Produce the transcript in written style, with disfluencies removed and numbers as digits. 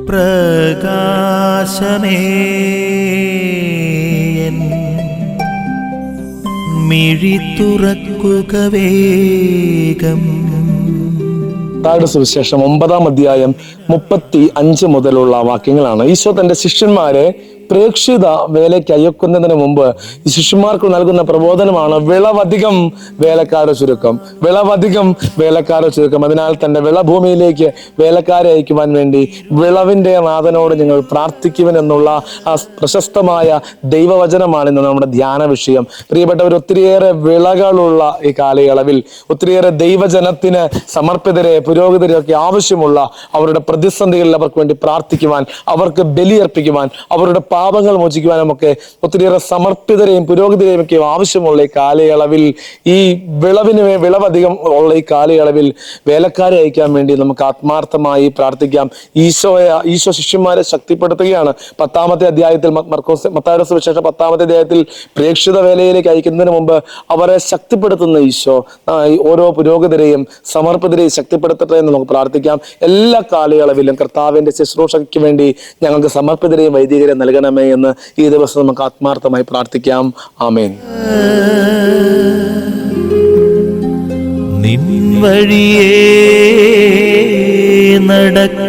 പ്രകാശമേ മിഴി തുറക്കുക വേഗം. മത്തായിയുടെ സുവിശേഷം 9-ാം അധ്യായം 35 മുതലുള്ള വാക്യങ്ങളാണ്. ഈശോ തന്റെ ശിഷ്യന്മാരെ പ്രേക്ഷിത വേലയ്ക്ക് അയക്കുന്നതിന് മുമ്പ് ഈ ശിഷ്യന്മാർക്ക് നൽകുന്ന പ്രബോധനമാണ് വിളവധികം വേലക്കാരെ ചുരുക്കം. വിളവധികം വേലക്കാരെ ചുരുക്കം. അതിനാൽ തന്റെ വിളഭൂമിയിലേക്ക് വേലക്കാരെ അയക്കുവാൻ വേണ്ടി വിളവിന്റെ നാഥനോട് നിങ്ങൾ പ്രാർത്ഥിക്കുവനെന്നുള്ള ആ പ്രശസ്തമായ ദൈവവചനമാണ് ഇന്ന് നമ്മുടെ ധ്യാന വിഷയം. പ്രിയപ്പെട്ടവർ, ഒത്തിരിയേറെ വിളകളുള്ള ഈ കാലയളവിൽ ഒത്തിരിയേറെ ദൈവജനത്തിന് സമർപ്പിതരെ പുരോഹിതരെ ഒക്കെ ആവശ്യമുള്ള അവരുടെ പ്രതിസന്ധികളിൽ അവർക്ക് വേണ്ടി പ്രാർത്ഥിക്കുവാൻ, അവർക്ക് ബലിയർപ്പിക്കുവാൻ, അവരുടെ പാപങ്ങൾ മോചിക്കുവാനും ഒക്കെ ഒത്തിരിയേറെ സമർപ്പിതരെയും പുരോഹിതരെയും ഒക്കെ ആവശ്യമുള്ള ഈ കാലയളവിൽ, ഈ വിളവധികം ഉള്ള ഈ കാലയളവിൽ വേലക്കാരെ അയക്കാൻ വേണ്ടി നമുക്ക് ആത്മാർത്ഥമായി പ്രാർത്ഥിക്കാം. ഈശോ ശിഷ്യന്മാരെ ശക്തിപ്പെടുത്തുകയാണ്. 10-ാമത്തെ അധ്യായത്തിൽ മത്തായിയുടെ സുവിശേഷം 10-ാമത്തെ അധ്യായത്തിൽ പ്രേക്ഷിത വേലയിലേക്ക് അയക്കുന്നതിന് മുമ്പ് അവരെ ശക്തിപ്പെടുത്തുന്ന ഈശോ ഓരോ പുരോഹിതരെയും സമർപ്പിതരെയും ശക്തിപ്പെടുത്തട്ടെ എന്ന് നമുക്ക് പ്രാർത്ഥിക്കാം. എല്ലാ കാലയളവിലും കർത്താവിന്റെ ശുശ്രൂഷയ്ക്ക് വേണ്ടി ഞങ്ങൾക്ക് സമർപ്പിതരെയും വൈദികരെയും നൽകണമേ എന്ന് ഈ ദിവസം നമുക്ക് ആത്മാർത്ഥമായി പ്രാർത്ഥിക്കാം. ആമേൻ. നിൻ വഴിയേ നടക്ക